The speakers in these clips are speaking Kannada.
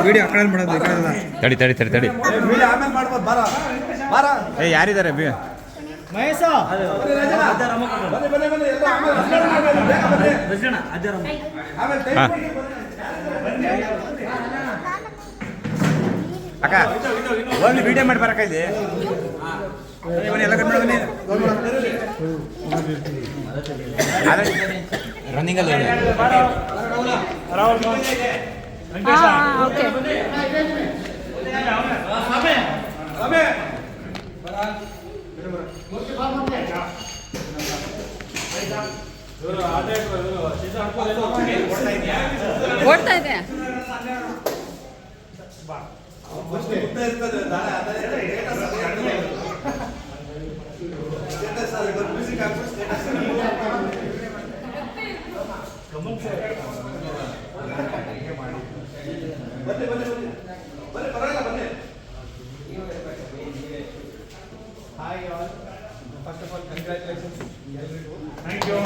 ವಿಡಿಯೋ ಆ ಕಡೆ ಮಾಡೋದು ತಡಿ ತಡಿ ತಡಿ ತಡಿ ಯಾರಿದ್ದಾರೆ ಮಹೇಶ ಅಕ್ಕ ಒಂದು ವಿಡಿಯೋ ಮಾಡಿ ಬರಕ ಇಲ್ಲಿ ಎಲ್ಲ ಕಟ್ ಮಾಡೋದು ರನ್ನಿಂಗ್ ಅಲ್ಲಿ ಓಡ್ತಾ ಇದೆ Hi all. First of all, congratulations. Thank you.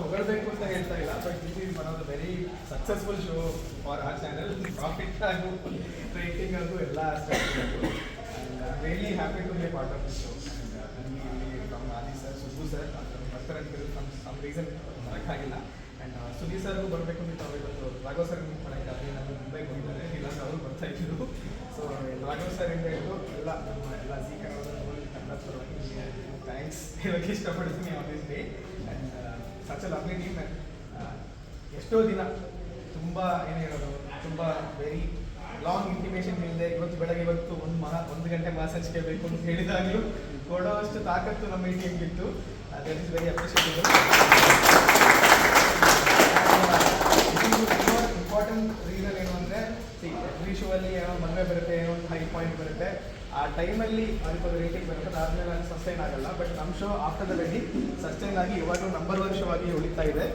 ಹೊಗಳಬೇಕು ಅಂತ ಹೇಳ್ತಾ ಇಲ್ಲ, but this is one of the very successful show for our channel. Profit ಆಗು ರೇಟಿಂಗ್ ಆಗು ಎಲ್ಲ really happy to be part of this show. From Adi sir, Subbu sir, ಬರ್ತಾರೆ ಸಮ್ ರೀಸನ್ ಬರೋಕ್ಕಾಗಿಲ್ಲ. ಆ್ಯಂಡ್ ಸುದೀಪ್ ಸರ್ಗೂ ಬರಬೇಕು ಅಂತ ನಾವು ಇವತ್ತು ರಾಘವ್ ಸರ್ ಮೀಟ್ ಮಾಡೋಕ್ಕಾಗಲಿ, ನಾನು ಮುಂಬೈಗೆ ಬಂದಿದ್ದಾರೆ, ಇಲ್ಲಾಂದ್ರೆ ಅವರು ಬರ್ತಾ ಇದ್ರು. ಸೊ ರಾಘವ್ ಸರ್ ಇಂದ ಹಿಡಿದು ಎಲ್ಲ ನಮ್ಮ ಎಲ್ಲ ಜಿ ಕನ್ನಡ ಕನ್ನಡ ಥ್ಯಾಂಕ್ಸ್ ಹೇಳೋಕ್ಕೆ ಇಷ್ಟಪಡ್ತೀನಿ on this day. And such a lovely team. ಎಷ್ಟೋ ದಿನ ತುಂಬ ಏನು ಹೇಳೋದು, ತುಂಬ ವೆರಿ ಲಾಂಗ್ ಇಂಟಿಮೇಷನ್ ಇಲ್ಲದೆ ಇವತ್ತು ಒಂದು ಗಂಟೆ ಮಾಸಂಚಿಕೆ ಬೇಕು ಅಂತ ಹೇಳಿದಾಗಲೂ ಕೊಡೋವಷ್ಟು ತಾಕತ್ತು ನಮ್ಮ ಈ ಟೀಮ್ಗಿತ್ತು. That is very appreciable. Important reason ಏನು ಅಂದರೆ, ಎವ್ರಿ ಶೋ ಅಲ್ಲಿ ಏನೋ ಮದುವೆ ಬರುತ್ತೆ, ಏನೋ ಒಂದು ಹೈ ಪಾಯಿಂಟ್ ಬರುತ್ತೆ, ಆ ಟೈಮಲ್ಲಿ ಅದಕ್ಕೊಂದು ರೇಟಿಂಗ್ ಬರುತ್ತೆ, ಅದಾದಮೇಲೆ ಅದು ಸಸ್ಟೈನ್ ಆಗಲ್ಲ. ಬಟ್ ನಮ್ಮ show after the wedding sustain ಆಗಿ ಇವಾಗಲೂ ನಂಬರ್ 1 ಶೋ ಆಗಿ ಉಳಿತಾ ಇದೆ.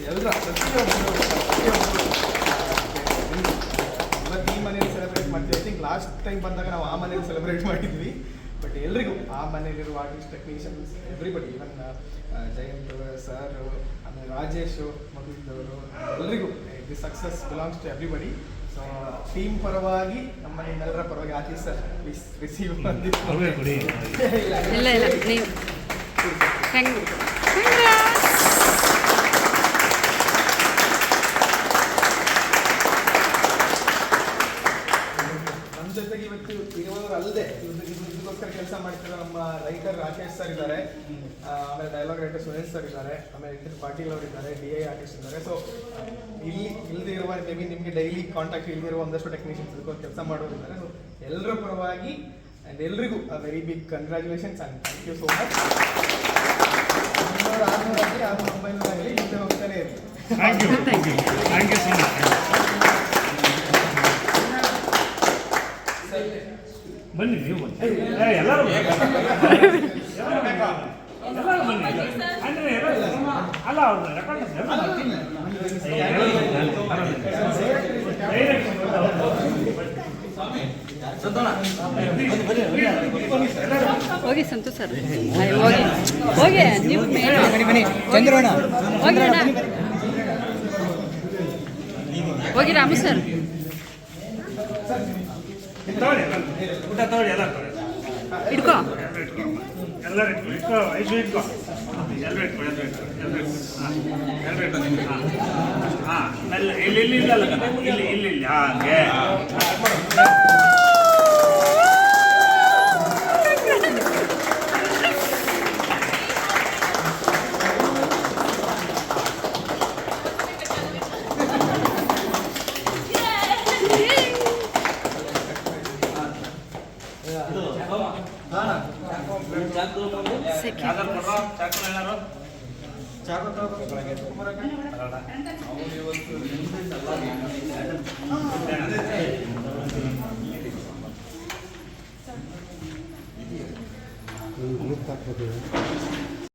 ಎಲ್ಲರ ಪ್ರತಿಯೊಬ್ಬರು ಇವತ್ತು ಈ ಮನೇಲಿ ಸೆಲೆಬ್ರೇಟ್ ಮಾಡ್ತೀವಿ. ಐ ಥಿಂಕ್ ಲಾಸ್ಟ್ ಟೈಮ್ ಬಂದಾಗ ನಾವು ಆ ಮನೇಲಿ ಸೆಲೆಬ್ರೇಟ್ ಮಾಡಿದ್ವಿ. ಬಟ್ ಎಲ್ರಿಗೂ ಆ ಮನೇಲಿರುವ artist, technicians, everybody, even Jayanth sir, ಆಮೇಲೆ ರಾಜೇಶು, ಮಗುವಿದ್ದವರು, ಎಲ್ರಿಗೂ this success belongs to everybody. So team ಪರವಾಗಿ, ನಮ್ಮ ನಿಮ್ಮೆಲ್ಲರ ಪರವಾಗಿ ಆರ್ಟಿಸ್ಟ್ ಸರ್ ಪ್ಲೀಸ್ ರಿಸೀವ್ ನಮ್ಮ ಜೊತೆಗೆ ಇವತ್ತು ಇರುವವರು ಅಲ್ಲದೆ ಇದಕ್ಕೋಸ್ಕರ ಕೆಲಸ ಮಾಡ್ತಿರೋ ನಮ್ಮ ರೈಟರ್ ರಾಕೇಶ್ ಸರ್ ಇದ್ದಾರೆ, ಆಮೇಲೆ ಡೈಲಾಗ್ ರೈಟರ್ ಸುರೇಶ್ ಸರ್ ಇದ್ದಾರೆ, ಆಮೇಲೆ ಇಂಟರ್ ಪಾಟೀಲ್ ಅವರು ಇದ್ದಾರೆ, DI ಆರ್ಟಿಸ್ಟ್ ಇದ್ದಾರೆ. ಸೊ ಇಲ್ಲದೆ ಇರುವ ಮೇ ಬಿ ನಿಮಗೆ ಡೈಲಿ ಕಾಂಟ್ಯಾಕ್ಟ್ ಇಲ್ಲದಿರುವ ಒಂದಷ್ಟು ಟೆಕ್ನಿಷಿಯನ್ಸ್ ಇದಕ್ಕೊಂದು ಕೆಲಸ ಮಾಡೋರು ಇದ್ದಾರೆ. ಸೊ ಎಲ್ಲರ ಪರವಾಗಿ ಆ್ಯಂಡ್ ಎಲ್ರಿಗೂ very big congratulations and thank you so much. 500, 600 ಆಗಲಿ, 900 ಆಗಲಿ, ಮುಂದೆ ಹೋಗ್ತಾನೆ ಇರಲಿ. Thank you so much. ಬನ್ನಿ ನೀವು ಎಲ್ಲರೂ ಬನ್ನಿ ಅಂದರೆ ಅಲ್ಲ ಅವ್ರು ರೆಕಾರ್ಡ್ ಹೋಗಿ ಸಂತೋಷ್ ಸರ್, ಹೋಗಿ ಹೋಗಿ ನೀವು ಬನ್ನಿ ಚಂದ್ರಣ್ಣ, ಹೋಗಿ ಹೋಗಿ ರಾಮು ಸರ್. ಊಟ ತಗೊಳ್ಳಿ, ಎಲ್ಲ ಇಟ್ಕೋ, ಎಲ್ಲರೂ ಇಟ್ಕೋ, ಐದು ಇಟ್ಕೋ, ಎಲ್ಲರೂ ಇಟ್ಕೊ, ಎಲ್ಲರೂ ಇಟ್ಕೊ. ಹಾಂ, ಇಲ್ಲಿ ಇಲ್ಲಲ್ಲ, ಇಲ್ಲಿ ಹಾಗೆ.